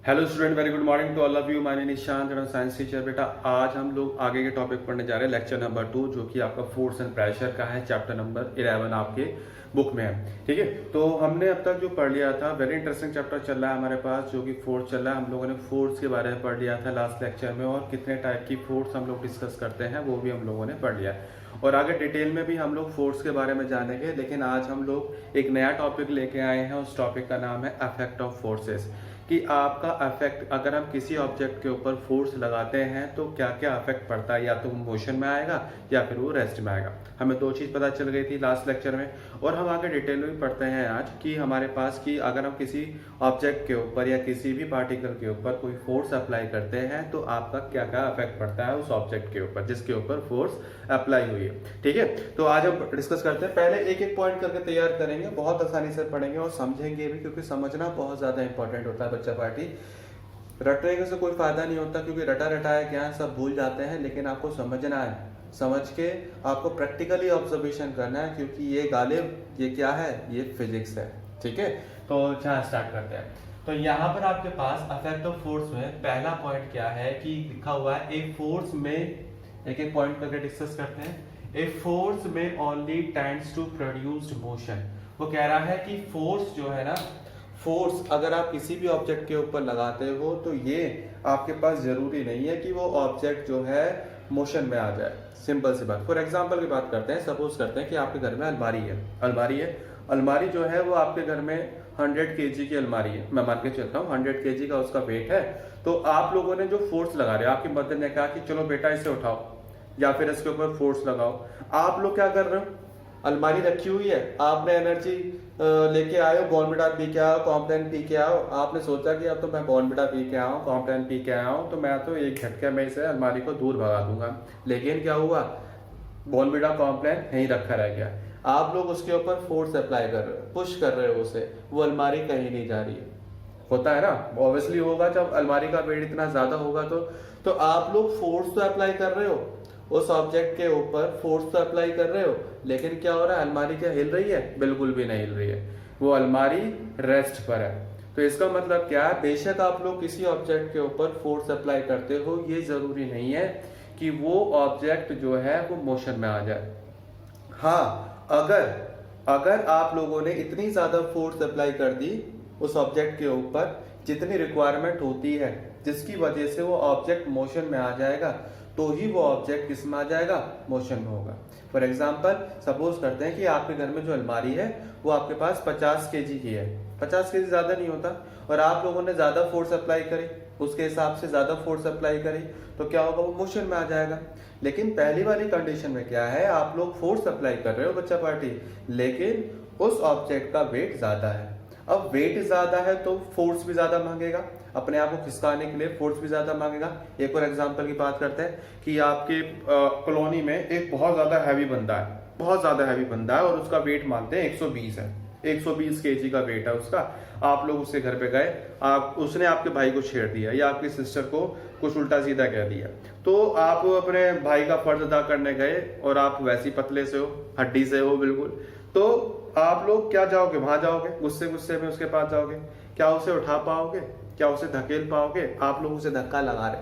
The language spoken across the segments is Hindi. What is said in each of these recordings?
Hello student, very good morning to all of you. My name is Shant and science teacher. बेटा आज हम लोग आगे के टॉपिक पढ़ने जा रहे हैं, लेक्चर नंबर 2, जो कि आपका फोर्स एंड प्रेशर का है, चैप्टर नंबर 11 आपके बुक में है। ठीक है, तो हमने अब तक जो पढ़ लिया था, वेरी इंटरेस्टिंग चैप्टर चल रहा है हमारे पास, जो कि फोर्स चल रहा है। हम लोगों ने फोर्स के बारे में पढ़ लिया था लास्ट लेक्चर में, और कितने टाइप की फोर्स हम लोग डिस्कस करते हैं वो भी हम लोगों ने पढ़ लिया है। और आगे डिटेल में भी हम लोग फोर्स के बारे में जानेंगे, लेकिन आज हम लोग एक नया टॉपिक लेके आए हैं। उस टॉपिक का नाम है इफेक्ट ऑफ फोर्सेस, कि आपका इफेक्ट, अगर हम किसी ऑब्जेक्ट के ऊपर फोर्स लगाते हैं तो क्या क्या इफेक्ट पड़ता है, या तो वो मोशन में आएगा या फिर वो रेस्ट में आएगा। हमें दो चीज पता चल गई थी लास्ट लेक्चर में, और हम आगे डिटेल में पढ़ते हैं आज कि हमारे पास कि अगर हम किसी ऑब्जेक्ट के ऊपर या किसी भी पार्टिकल के ऊपर कोई फोर्स अप्लाई करते हैं तो आपका क्या क्या इफेक्ट पड़ता है उस ऑब्जेक्ट के ऊपर जिसके ऊपर फोर्स अप्लाई हुई है। ठीक है, तो आज हम डिस्कस करते हैं। पहले एक एक पॉइंट करके तैयार करेंगे, बहुत आसानी से पढ़ेंगे और समझेंगे भी, क्योंकि समझना बहुत ज्यादा इंपॉर्टेंट होता है बच्चा पार्टी। रटने से कोई फायदा नहीं होता, क्योंकि रटा रटाया क्या सब भूल जाते हैं, लेकिन आपको समझना है। समझ के आपको प्रैक्टिकली ऑब्जर्वेशन करना है, क्योंकि ये गालिब ये क्या है, ये फिजिक्स है। ठीक है, तो जहाँ स्टार्ट करते हैं। तो यहाँ पर आपके पास इफेक्ट ऑफ फोर्स में पहला पॉइंट क्या है कि लिखा हुआ है ए फोर्स में, एक एक पॉइंट करके डिस्कस करते हैं। A force may only tends to produce motion. वो कह रहा है कि फोर्स जो है ना, फोर्स अगर आप किसी भी ऑब्जेक्ट के ऊपर लगाते हो तो ये आपके पास जरूरी नहीं है कि वो ऑब्जेक्ट जो है मोशन में आ जाए। सिंपल सी बात। फॉर एग्जांपल की बात करते हैं, सपोज करते हैं कि आपके घर में अलमारी जो है वो आपके घर में 100 kg की अलमारी है। मैं मान के चलता हूँ 100 kg का उसका वेट है। तो आप लोगों ने जो फोर्स लगा रहे हो, आपकी मदर ने कहा कि चलो बेटा इसे उठाओ या फिर इसके ऊपर फोर्स लगाओ। आप लोग क्या कर रहे हो, अलमारी रखी हुई है, आपने एनर्जी लेके आए हो, बॉर्नविटा पी के आओ, कॉम्प्लान पी के आओ। आपने सोचा कि अब तो मैं बॉर्नविटा पी के आऊँ, कॉम्प्लान पी के आया हूँ, तो मैं तो एक झटके में इसे अलमारी को दूर भगा दूंगा। लेकिन क्या हुआ, बॉर्नविटा कॉम्प्लान यहीं रखा रह गया। आप लोग उसके ऊपर फोर्स अप्लाई कर रहे हो, पुश कर रहे हो उसे, वो अलमारी कहीं नहीं जा रही है। होता है ना, ऑब्वियसली होगा, जब अलमारी का वेट इतना ज्यादा होगा तो आप लोग फोर्स तो अप्लाई कर रहे हो उस ऑब्जेक्ट के ऊपर, फोर्स तो अप्लाई कर रहे हो, लेकिन क्या हो रहा है, अलमारी क्या हिल रही है? बिल्कुल भी नहीं हिल रही है, वो अलमारी रेस्ट पर है। तो इसका मतलब क्या है, बेशक आप लोग किसी ऑब्जेक्ट के ऊपर फोर्स अप्लाई करते हो, ये जरूरी नहीं है कि वो ऑब्जेक्ट जो है वो मोशन में आ जाए। हाँ, अगर आप लोगों ने इतनी ज्यादा फोर्स अप्लाई कर दी उस ऑब्जेक्ट के ऊपर जितनी रिक्वायरमेंट होती है, जिसकी वजह से वो ऑब्जेक्ट मोशन में आ जाएगा, तो ही वो ऑब्जेक्ट किस में आ जाएगा, मोशन में होगा। फॉर एग्जाम्पल सपोज करते हैं कि आपके घर में जो अलमारी है वो आपके पास 50 kg की है। 50 kg ज्यादा नहीं होता, और आप लोगों ने ज्यादा फोर्स अप्लाई करी, उसके हिसाब से ज्यादा फोर्स अप्लाई करी, तो क्या होगा, वो मोशन में आ जाएगा। लेकिन पहली वाली कंडीशन में क्या है, आप लोग फोर्स अप्लाई कर रहे हो बच्चा पार्टी, लेकिन उस ऑब्जेक्ट का वेट ज्यादा है। अब वेट ज्यादा है तो फोर्स भी ज्यादा मांगेगा, अपने आप को खिसकाने के लिए फोर्स भी ज्यादा मांगेगा। एक और एग्जांपल की बात करते हैं कि आपके कॉलोनी में एक बहुत ज्यादा हैवी बंदा है, और उसका वेट मानते हैं 120 है, 120 kg का वेट है उसका। आप लोग उसके घर पे गए, उसने आपके भाई को छेड़ दिया या आपकी सिस्टर को कुछ उल्टा सीधा कह दिया, तो आप अपने भाई का फर्ज अदा करने गए, और आप वैसी पतले से हो, हड्डी से हो बिल्कुल, तो आप लोग क्या जाओगे, वहां जाओगे, गुस्से गुस्से में उसके पास जाओगे, क्या उसे उठा पाओगे, क्या उसे धकेल पाओगे? आप लोग उसे धक्का लगा रहे,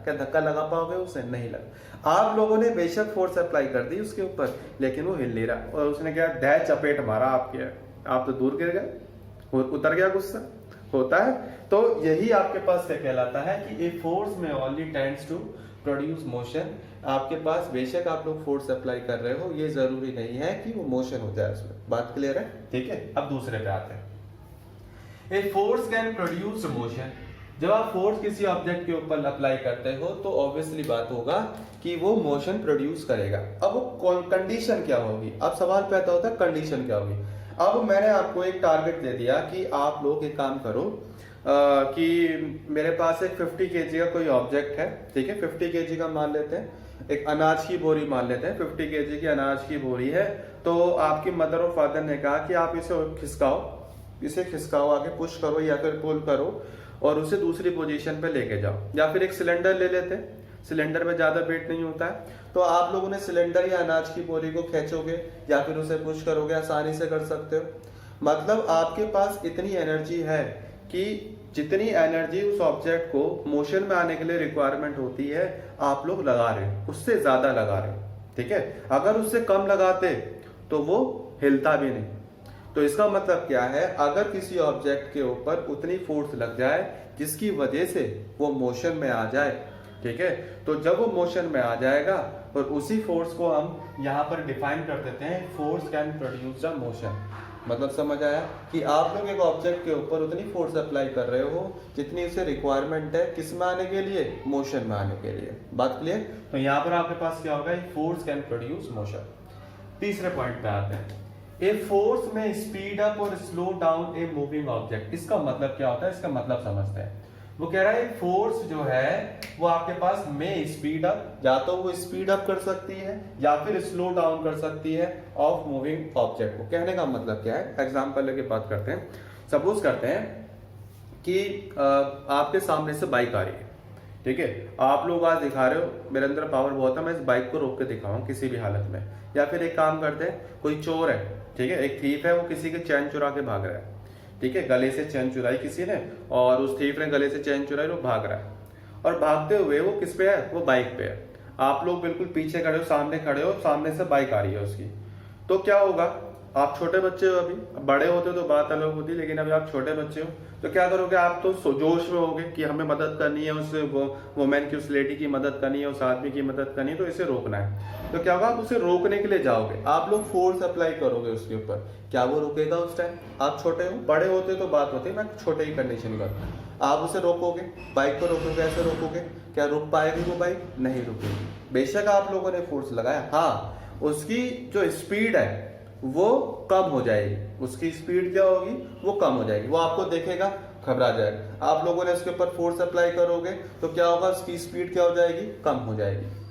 क्या धक्का लगा पाओगे उसे? नहीं लगा। आप लोगों ने बेशक फोर्स अप्लाई कर दी उसके ऊपर, लेकिन वो हिल नहीं रहा, और उसने क्या दह चपेट मारा आपके, आप तो दूर गिर गए, उतर गया गुस्सा। होता है, तो यही आपके पास क्या कहलाता है कि a force may only tends to produce motion. आपके पास बेशक आप लोग फोर्स अप्लाई कर रहे हो, ये जरूरी नहीं है कि वो मोशन हो जाए उसमें। बात क्लियर है? ठीक है, अब दूसरे पे आते हैं। A force can produce motion. जब आप फोर्स किसी ऑब्जेक्ट के ऊपर अप्लाई करते हो तो ऑब्वियसली बात होगा कि वो मोशन प्रोड्यूस करेगा। अब वो कंडीशन क्या होगी, अब सवाल पैदा होता है कंडीशन क्या होगी। अब मैंने आपको एक टारगेट दे दिया कि आप लोग एक काम करो, कि मेरे पास एक 50 kg का कोई ऑब्जेक्ट है, ठीक है, 50 kg का मान लेते हैं, एक अनाज की बोरी मान लेते हैं, 50 kg की अनाज की बोरी है। तो आपकी मदर और फादर ने कहा कि आप इसे खिसकाओ, आगे पुश करो या फिर पुल करो, और उसे दूसरी पोजीशन पे लेके जाओ। या फिर एक सिलेंडर ले लेते हैं, सिलेंडर में ज्यादा वेट नहीं होता है, तो आप लोगों ने सिलेंडर या अनाज की बोरी को खींचोगे या फिर उसे पुश करोगे, आसानी से कर सकते हो। मतलब आपके पास इतनी एनर्जी है कि जितनी एनर्जी उस ऑब्जेक्ट को मोशन में आने के लिए रिक्वायरमेंट होती है आप लोग लगा रहे हो, उससे ज्यादा लगा रहे हो, ठीक है। अगर उससे कम लगाते तो वो हिलता भी नहीं। तो इसका मतलब क्या है, अगर किसी ऑब्जेक्ट के ऊपर उतनी फोर्स लग जाए जिसकी वजह से वो मोशन में आ जाए, ठीक है, तो जब वो मोशन में आ जाएगा और उसी फोर्स को हम यहाँ पर डिफाइन कर देते हैं, force can produce the motion. मतलब समझ आया कि आप लोग एक ऑब्जेक्ट के ऊपर उतनी फोर्स अप्लाई कर रहे हो जितनी उसे रिक्वायरमेंट है, किस में आने के लिए, मोशन में आने के लिए। बात क्लियर। तो यहाँ पर आपके पास क्या होगा, फोर्स कैन प्रोड्यूस मोशन। तीसरे पॉइंट पे आते हैं, ए फोर्स में स्पीड अप और slow down a moving object. इसका मतलब क्या होता है, इसका मतलब समझते हैं। वो कह रहा है फोर्स जो है वो आपके पास में स्पीड अप, या तो वो स्पीड अप कर सकती है या फिर स्लो डाउन कर सकती है ऑफ मूविंग ऑब्जेक्ट को। कहने का मतलब क्या है, एग्जांपल लेके बात करते हैं। सपोज करते हैं कि आपके सामने से बाइक आ रही है, ठीक है, आप लोग आज दिखा रहे हो मेरे अंदर पावर बहुत है, मैं इस बाइक को रोक के दिखाऊं किसी भी हालत में। या फिर एक काम करते हैं, कोई चोर है, ठीक है, एक थीफ है, वो किसी के चैन चुरा के भाग रहा है, ठीक है, गले से चैन चुराई किसी ने और उस थीफ ने गले से चैन चुराई, वो भाग रहा है और भागते हुए वो किस पे है, वो बाइक पे है। आप लोग बिल्कुल पीछे खड़े हो, सामने खड़े हो, सामने से बाइक आ रही है उसकी। तो क्या होगा, आप छोटे बच्चे हो, अभी बड़े होते तो बात अलग होती, लेकिन अभी आप छोटे बच्चे हो तो क्या करोगे, आप तो जोश में होगे कि हमें मदद करनी है, उस वुमेन की, उस लेडी की मदद करनी है, उस आदमी की मदद करनी है, तो इसे रोकना है। तो क्या होगा, आप उसे रोकने के लिए जाओगे, आप लोग फोर्स अप्लाई करोगे उसके ऊपर। क्या वो रुकेगा उस टाइम? आप छोटे हो, बड़े होते तो बात होती है, मैं छोटे ही कंडीशन का, आप उसे रोकोगे, बाइक को रोकोगे, ऐसे रोकोगे, क्या रुक पाएगी वो बाइक? नहीं रुकेगी। बेशक आप लोगों ने फोर्स लगाया, हाँ उसकी जो स्पीड है वो कम हो जाएगी, उसकी स्पीड क्या होगी, वो कम हो जाएगी, वो आपको देखेगा, घबरा जाएगा। आप लोगों ने उसके ऊपर फोर्स अप्लाई करोगे तो क्या होगा, उसकी स्पीड क्या हो जाएगी, कम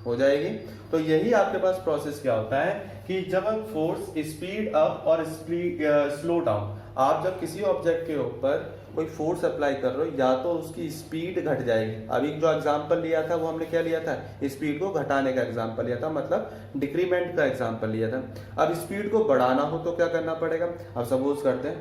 हो जाएगी। तो यही आपके पास प्रोसेस क्या होता है कि जब हम फोर्स, स्पीड अप और स्पीड स्लो डाउन, आप जब किसी ऑब्जेक्ट के ऊपर कोई फोर्स अप्लाई कर रहे हो, या तो उसकी स्पीड घट जाएगी। अभी जो एग्जांपल लिया था वो हमने क्या लिया था, स्पीड को घटाने का एग्जांपल लिया था, मतलब डिक्रीमेंट का एग्जांपल लिया था। अब स्पीड को बढ़ाना हो तो क्या करना पड़ेगा। अब सपोज करते हैं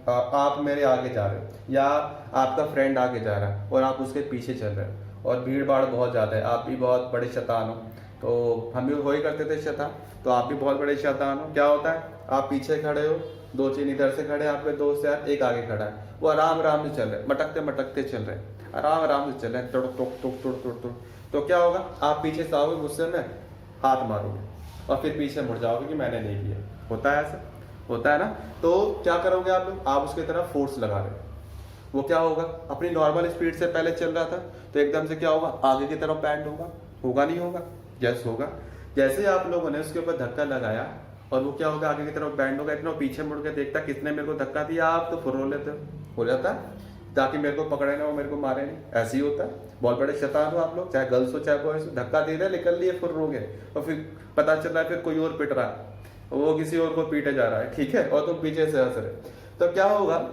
आप मेरे आगे जा रहे हो या आपका फ्रेंड आगे जा रहा है और आप उसके पीछे चल रहे हो और भीड़ भाड़ बहुत ज्यादा है, आप भी बहुत बड़े शैतान हो, तो हम भी वही करते थे शैतान, तो आप भी बहुत बड़े शैतान हो। क्या होता है, आप पीछे खड़े हो, दो तीन इधर से खड़े, आपके दोस्त यार, एक आगे खड़ा है, वो आराम आराम से चल रहे, मटकते चल रहे, आराम से चल रहे, तुड़। तो क्या होगा, आप पीछे से आओगे, गुस्से में हाथ मारोगे और फिर पीछे मुड़ जाओगे कि मैंने नहीं किया। होता है ऐसा, होता है ना। तो क्या करोगे आप लोग, आप उसकी तरफ फोर्स लगा रहे हो, वो क्या होगा, अपनी नॉर्मल स्पीड से पहले चल रहा था तो एकदम से क्या होगा, आगे की तरफ बैंड होगा नहीं होगा, यस होगा। जैसे आप लोगों ने उसके ऊपर धक्का लगाया और वो क्या होगा, आगे की तरफ बैंड होगा, इतना पीछे मुड़ के देखता किसने मेरे को धक्का दिया, आप तो फुर्रो लेते हो जाता है, ताकि मेरे को पकड़े ना, वो मेरे को मारे नहीं। ऐसे ही होता है, बहुत बड़े शैतान हो आप लोग, चाहे गर्ल्स हो चाहे बॉयज हो, धक्का दे रहे, निकल लिए, फुर्रो गए, और फिर पता चल रहा है फिर कोई और पिट रहा है, वो किसी और को पीटे जा रहा है, ठीक है, और तुम पीछे से हंस रहे। तो क्या होगा,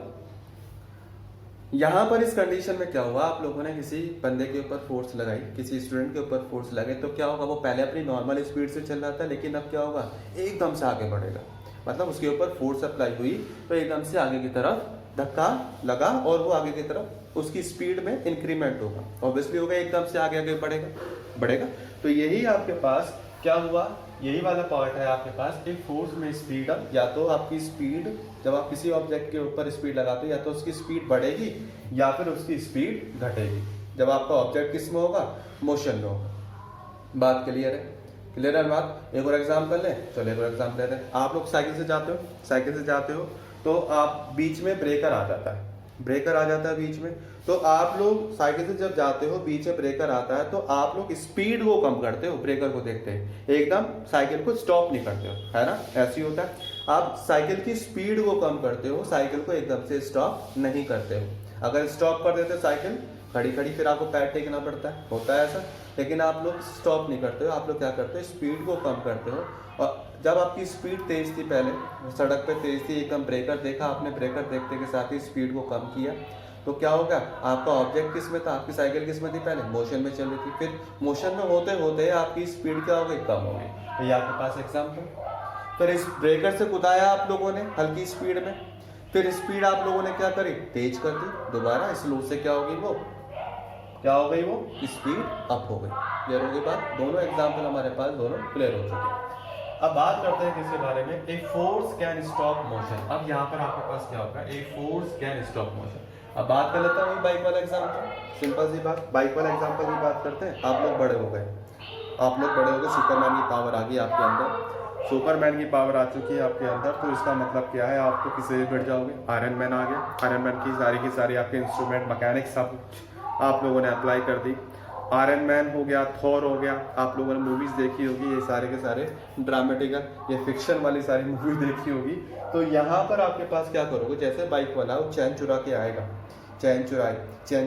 यहाँ पर इस कंडीशन में क्या हुआ, आप लोगों ने किसी बंदे के ऊपर फोर्स लगाई, किसी स्टूडेंट के ऊपर फोर्स लगाई, तो क्या होगा, वो पहले अपनी नॉर्मल स्पीड से चल रहा था, लेकिन अब क्या होगा, एकदम से आगे बढ़ेगा। मतलब उसके ऊपर फोर्स अप्लाई हुई तो एकदम से आगे की तरफ धक्का लगा और वो आगे की तरफ उसकी स्पीड में इंक्रीमेंट होगा, ऑब्वियसली होगा, एकदम से आगे बढ़ेगा। तो यही आपके पास क्या हुआ, यही वाला पार्ट है आपके पास कि फोर्स में स्पीड अप, या तो आपकी स्पीड, जब आप किसी ऑब्जेक्ट के ऊपर स्पीड लगाते हो या तो उसकी स्पीड बढ़ेगी या फिर उसकी स्पीड घटेगी, जब आपका ऑब्जेक्ट किस में होगा, मोशन में होगा। बात क्लियर है बात। एक और एग्जांपल लें, चलो एक और एग्जांपल लेते हैं। आप लोग साइकिल से जाते हो तो आप बीच में ब्रेकर आ जाता है बीच में, तो आप लोग साइकिल से जब जाते हो, बीच में ब्रेकर आता है, तो आप लोग स्पीड को कम करते हो, ब्रेकर को देखते हैं, एकदम साइकिल को स्टॉप नहीं करते हो, है ना, ऐसे ही होता है। आप साइकिल की स्पीड को कम करते हो, साइकिल को एकदम से स्टॉप नहीं करते हो। अगर स्टॉप कर देते साइकिल खड़ी फिर आपको पैर टेकना पड़ता है, होता है ऐसा, लेकिन आप लोग स्टॉप नहीं करते हो, आप लोग क्या करते हो, स्पीड को कम करते हो। और जब आपकी स्पीड तेज थी, पहले सड़क पे तेज थी, एकदम ब्रेकर देखा आपने, ब्रेकर देखते के साथ ही स्पीड को कम किया, तो क्या होगा, आपका ऑब्जेक्ट किस में था, आपकी साइकिल किस में थी, पहले मोशन में चल रही थी, फिर मोशन में होते होते आपकी स्पीड क्या हो गई, कम हो गई। तो ये आपके पास एग्जाम्पल। फिर इस ब्रेकर से कूदाया आप लोगों ने हल्की स्पीड में, फिर स्पीड आप लोगों ने क्या करी, तेज कर दी, दोबारा स्लो से क्या होगी वो, क्या हो गई वो, स्पीड अप हो गई। क्लियर हो गई बात, दोनों एग्जाम्पल हमारे पास दोनों क्लियर हो चुके हैं। अब बात करते हैं किसके बारे में, ए फोर्स कैन स्टॉप मोशन। अब यहाँ पर आपके पास क्या होगा, a force can stop motion. अब बात कर लेता हूँ बाइक वाला एग्जाम्पल, सिंपल सी बात, बाइक वाला एग्जाम्पल की बात करते हैं। आप लोग बड़े हो गए, आप लोग बड़े हो गए, सुपरमैन की पावर आ गई आपके अंदर, सुपरमैन की पावर आ चुकी है आपके अंदर, तो इसका मतलब क्या है, आप तो किसी भी बढ़ जाओगे। आयरन मैन आ गया, आयरन मैन की सारी आपके इंस्ट्रूमेंट मैकेनिक्स सब आप लोगों ने अप्लाई कर दी। आयरन मैन हो गया, थॉर हो गया, आप लोगों ने मूवीज देखी होगी, ये सारे के सारे ड्रामेटिकल ये फिक्शन वाली सारी मूवी देखी होगी। तो यहाँ पर आपके पास क्या करोगे, जैसे बाइक वाला वो चैन चुरा के आएगा, चैन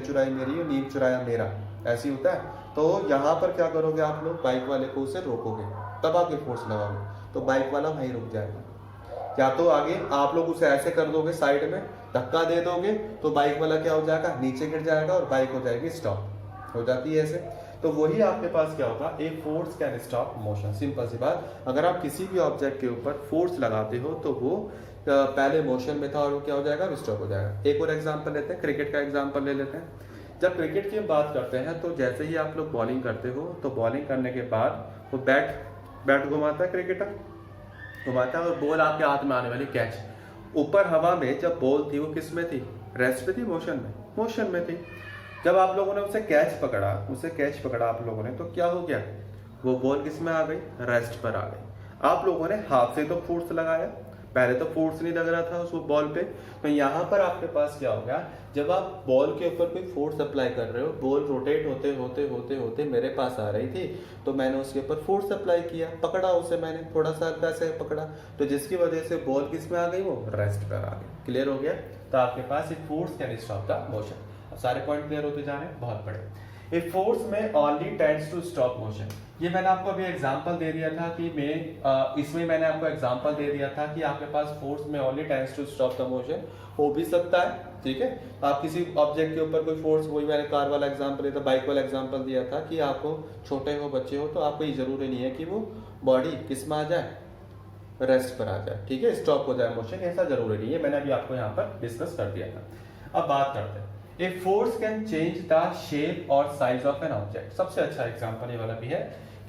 चुराई मेरी, नींद चुराया मेरा, ऐसी होता है। तो यहाँ पर क्या करोगे आप लोग, बाइक वाले को उसे रोकोगे, तब आगे फोर्स लगाओगे, तो बाइक वाला वहीं रुक जाएगा। या तो आगे आप लोग उसे ऐसे कर दोगे, साइड में धक्का दे दोगे, तो बाइक वाला क्या हो जाएगा, नीचे गिर जाएगा और बाइक हो जाएगी स्टॉप, हो जाती है ऐसे। तो वही आपके पास क्या होगा, a force can stop motion. Simple सी बात, अगर आप किसी भी ऑब्जेक्ट के ऊपर फोर्स लगाते हो तो वो पहले मोशन में था और वो क्या हो जाएगा, स्टॉप हो जाएगा। एक और एग्जांपल लेते हैं, क्रिकेट का एग्जांपल ले लेते हैं। जब क्रिकेट की बात करते हैं तो जैसे ही आप लोग बॉलिंग करते हो, तो बॉलिंग करने के बाद वो बैट घुमाता है, क्रिकेटर घुमाता है और बॉल आपके हाथ में आने वाली कैच। ऊपर हवा में जब बॉल थी वो किस में थी, रेस्ट पे थी, मोशन में थी। जब आप लोगों ने उसे कैच पकड़ा आप लोगों ने, तो क्या हो गया, वो बॉल किस में आ गई, रेस्ट पर आ गई। आप लोगों ने हाथ से तो फोर्स लगाया, पहले तो फोर्स नहीं लग रहा था उस बॉल पे। तो यहाँ पर आपके पास क्या हो गया, जब आप बॉल के ऊपर कोई फोर्स अप्लाई कर रहे हो, बॉल रोटेट होते मेरे पास आ रही थी, तो मैंने उसके ऊपर फोर्स अप्लाई किया, पकड़ा उसे मैंने, थोड़ा सा हल्का से पकड़ा, तो जिसकी वजह से बॉल किस में आ गई, वो रेस्ट पर आ गई। क्लियर हो गया, तो आपके पास एक force can stop the motion. अब सारे पॉइंट क्लियर होते जा रहे हैं, बहुत बड़े। A force may only tends to stop motion, ये मैंने आपको अभी एग्जांपल दे दिया था कि इसमें मैंने आपको एग्जांपल दे दिया था कि आपके पास force may only tends to stop the motion हो भी सकता है, ठीक है। आप किसी ऑब्जेक्ट के ऊपर कोई फोर्स, वही मैंने कार वाला एग्जांपल दिया था, बाइक वाला एग्जांपल दिया था कि आपको छोटे हो, बच्चे हो, तो आपको ये जरूरी नहीं है कि वो बॉडी किस में आ जाए, रेस्ट पर आ जाए, ठीक है, स्टॉप हो जाए मोशन, ऐसा जरूरी नहीं है, मैंने अभी आपको यहाँ पर डिस्कस कर दिया था। अब बात करते हैं, a force can change the shape और साइज ऑफ एन ऑब्जेक्ट। सबसे अच्छा एग्जांपल ये वाला भी है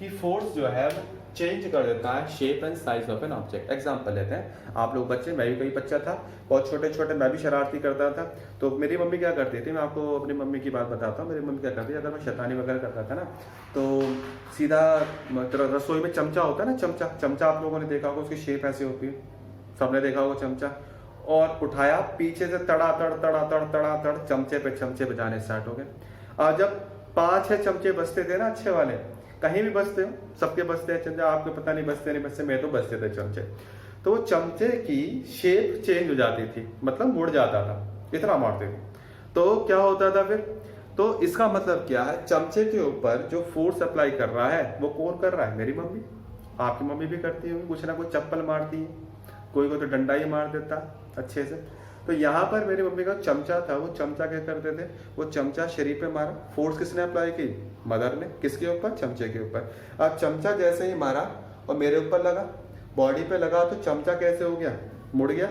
कि फोर्स जो है वो चेंज कर देता है shape and size of an object. Example लेते हैं, आप लोग बच्चे, मैं भी कोई बच्चा था, बहुत छोटे मैं भी शरारती करता था। तो मेरी मम्मी क्या करती थी, मैं आपको अपनी मम्मी की बात बताता हूँ। मेरी मम्मी क्या करती थी, अगर मैं शैतानी वगैरह करता था ना, तो सीधा मतलब रसोई में चमचा होता है ना, चमचा आप लोगों ने देखा होगा, उसकी शेप ऐसी होती है, सबने देखा होगा चमचा, और उठाया, पीछे से तड़ा तड़ चमचे पे बजाने स्टार्ट हो गए। जब 5-6 चमचे बजते थे ना, अच्छे वाले, कहीं भी बजते हो, सबके बजते हैं चमचे, आपको पता नहीं बजते नहीं बजते, मैं तो बजते थे चमचे। तो वो चमचे की शेप चेंज हो जाती थी, मतलब मुड़ जाता था, इतना मारते थे। तो क्या होता था फिर, तो इसका मतलब क्या है, चमचे के ऊपर जो फोर्स अप्लाई कर रहा है वो कौन कर रहा है, मेरी मम्मी। आपकी मम्मी भी करती होगी, कुछ ना कुछ चप्पल मारती है, कोई तो डंडा ही मार देता अच्छे से। तो यहाँ पर मेरी मम्मी का चमचा था, वो चमचा क्या करते थे, वो चमचा शरीर पे मारा, फोर्स किसने अप्लाई की, मदर ने, किसके ऊपर, चमचे के ऊपर। अब चमचा जैसे ही मारा और मेरे ऊपर लगा, बॉडी पे लगा, तो चमचा कैसे हो गया, मुड़ गया,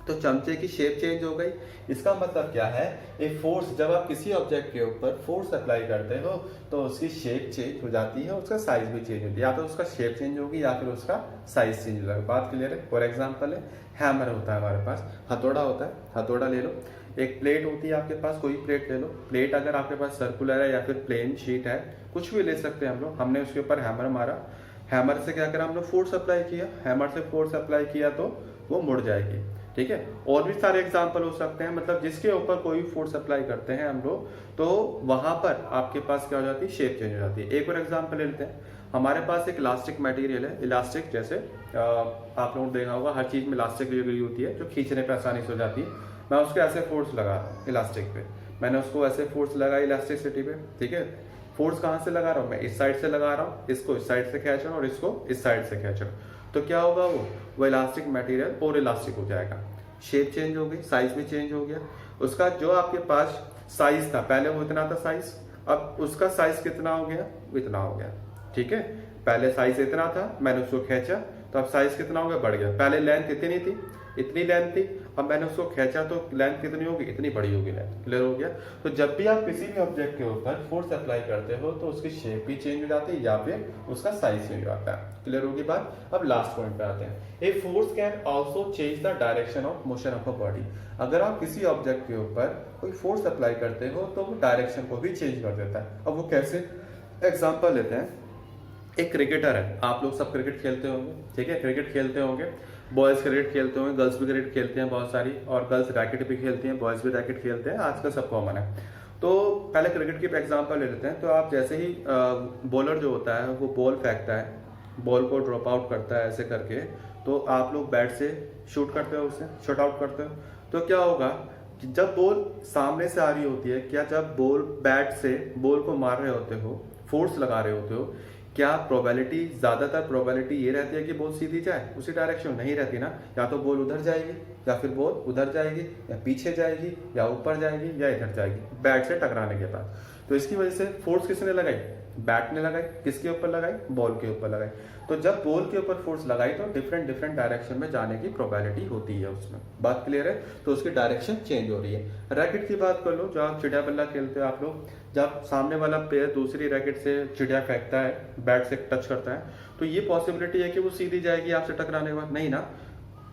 तो चमचे की शेप चेंज हो गई। इसका मतलब क्या है, ए फोर्स, जब आप किसी ऑब्जेक्ट के ऊपर फोर्स अप्लाई करते हो तो उसकी शेप चेंज हो जाती है, उसका साइज भी चेंज होती है, या तो उसका शेप चेंज होगी या फिर उसका साइज चेंज हो जाएगा। बात क्लियर है। फॉर एग्जांपल है, हैमर होता है हमारे पास, हथौड़ा होता है, हथौड़ा ले लो, एक प्लेट होती है आपके पास, कोई प्लेट ले लो, प्लेट अगर आपके पास सर्कुलर है या फिर प्लेन शीट है, कुछ भी ले सकते हैं हम लोग। हमने उसके ऊपर हैमर मारा, हैमर से क्या करा, हम लोग फोर्स अप्लाई किया, हैमर से फोर्स अप्लाई किया तो वो मुड़ जाएगी, ठीक है। और भी सारे एग्जाम्पल हो सकते हैं, मतलब जिसके ऊपर कोई फोर्स अप्लाई करते हैं हम लोग, तो वहां पर आपके पास क्या हो जाती है, शेप चेंज हो जाती है। एक और एग्जाम्पल लेते हैं, हमारे पास एक इलास्टिक मटेरियल है, इलास्टिक, जैसे आप लोगों ने देखा होगा हर चीज में इलास्टिक लगी होती है जो खींचने पे आसानी से हो जाती है। मैं उसको ऐसे फोर्स लगा रहा हूँ इलास्टिक पे, मैंने उसको ऐसे फोर्स लगाया इलास्टिसिटी पे, ठीक है। फोर्स कहाँ से लगा रहा हूँ, मैं इस साइड से लगा रहा हूँ, इसको इस साइड से खींच रहा हूँ और इसको इस साइड से खींच रहा हूँ, तो क्या होगा, वो इलास्टिक मटेरियल और इलास्टिक हो जाएगा, शेप चेंज हो गई, साइज भी चेंज हो गया। उसका जो आपके पास साइज था, पहले वो इतना था साइज, अब उसका साइज कितना हो गया, वो इतना हो गया, ठीक है। पहले साइज इतना था, मैंने उसको खींचा तो अब साइज कितना हो गया, बढ़ गया। पहले लेंथ इतनी थी, इतनी लेंथ थी, अब मैंने उसको खींचा तो लेंथ कितनी होगी, इतनी बड़ी होगी लेंथ। क्लियर हो गया। तो जब भी आप किसी भी ऑब्जेक्ट के ऊपर फोर्स अप्लाई करते हो तो उसकी शेप भी चेंज हो जाती है या फिर उसका साइज चेंज हो जाता है। क्लियर होगी बात। अब लास्ट पॉइंट पे आते हैं। A force can also change the direction of motion of a body. अगर आप किसी ऑब्जेक्ट के ऊपर कोई फोर्स अप्लाई करते हो तो वो डायरेक्शन को भी चेंज कर देता है। अब वो कैसे, एग्जाम्पल लेते हैं। एक क्रिकेटर है, आप लोग सब क्रिकेट खेलते होंगे, ठीक है, क्रिकेट खेलते होंगे, बॉयज क्रिकेट खेलते होंगे, गर्ल्स भी क्रिकेट खेलते हैं बहुत सारी, और गर्ल्स रैकेट भी खेलती हैं, बॉयज भी रैकेट खेलते हैं, आजकल सब कॉमन है। तो पहले क्रिकेट की एग्जांपल ले लेते हैं। तो आप जैसे ही बॉलर जो होता है वो बॉल फेंकता है, बॉल को ड्रॉप आउट करता है ऐसे करके, तो आप लोग बैट से शूट करते हो, उससे शॉट आउट करते हो। तो क्या होगा कि जब बॉल सामने से आ रही होती है, क्या जब बॉल बैट से बॉल को मार रहे होते हो, फोर्स लगा रहे होते हो, क्या प्रोबेबिलिटी, ज्यादातर प्रोबेबिलिटी ये रहती है कि बॉल सीधी जाए, उसी डायरेक्शन में नहीं रहती ना। या तो बॉल उधर जाएगी, या फिर बॉल उधर जाएगी, या पीछे जाएगी, या ऊपर जाएगी, या इधर जाएगी बैट से टकराने के बाद। तो इसकी वजह से फोर्स किसने लगाई, बैट ने लगाई। किसके ऊपर लगाई, बॉल के ऊपर लगाई। तो जब बॉल के ऊपर फोर्स लगाई तो डिफरेंट डिफरेंट डायरेक्शन में जाने की प्रोबेबिलिटी होती है उसमें। बात क्लियर है। तो उसकी डायरेक्शन चेंज हो रही है। रैकेट की बात कर लो, जो आप चिड़िया बल्ला खेलते हो आप लोग, जब सामने वाला प्लेयर दूसरी रैकेट से चिड़िया फेंकता है, बैट से टच करता है, तो ये पॉसिबिलिटी है कि वो सीधी जाएगी आपसे टकराने के बाद, नहीं ना।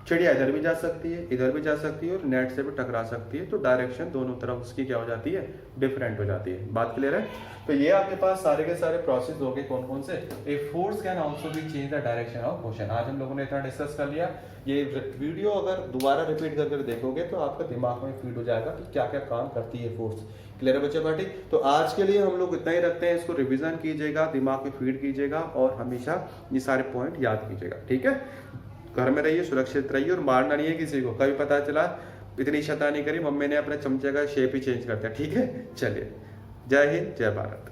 चिड़िया इधर भी जा सकती है, इधर भी जा सकती है, और नेट से भी टकरा सकती है। तो डायरेक्शन दोनों तरफ उसकी क्या हो जाती है, डिफरेंट हो जाती है। बात क्लियर है। तो ये आपके पास सारे के सारे प्रोसेस हो गए, कौन कौन से। ए force can also be change the direction of motion. आज हम लोगों ने इतना डिस्कस कर लिया। ये वीडियो अगर दोबारा रिपीट करके देखोगे तो आपके दिमाग में फीड हो जाएगा कि क्या क्या काम करती है फोर्स। क्लियर है बच्चे पार्टी। तो आज के लिए हम लोग इतना ही रखते हैं। इसको रिविजन कीजिएगा, दिमाग में फीड कीजिएगा, और हमेशा ये सारे पॉइंट याद कीजिएगा। ठीक है। घर में रहिए, सुरक्षित रहिए, और मारना नहीं है किसी को। कभी पता चला इतनी शैतानी करी, मम्मी ने अपने चमचे का शेप ही चेंज कर दिया। ठीक है, चलिए, जय हिंद, जय भारत।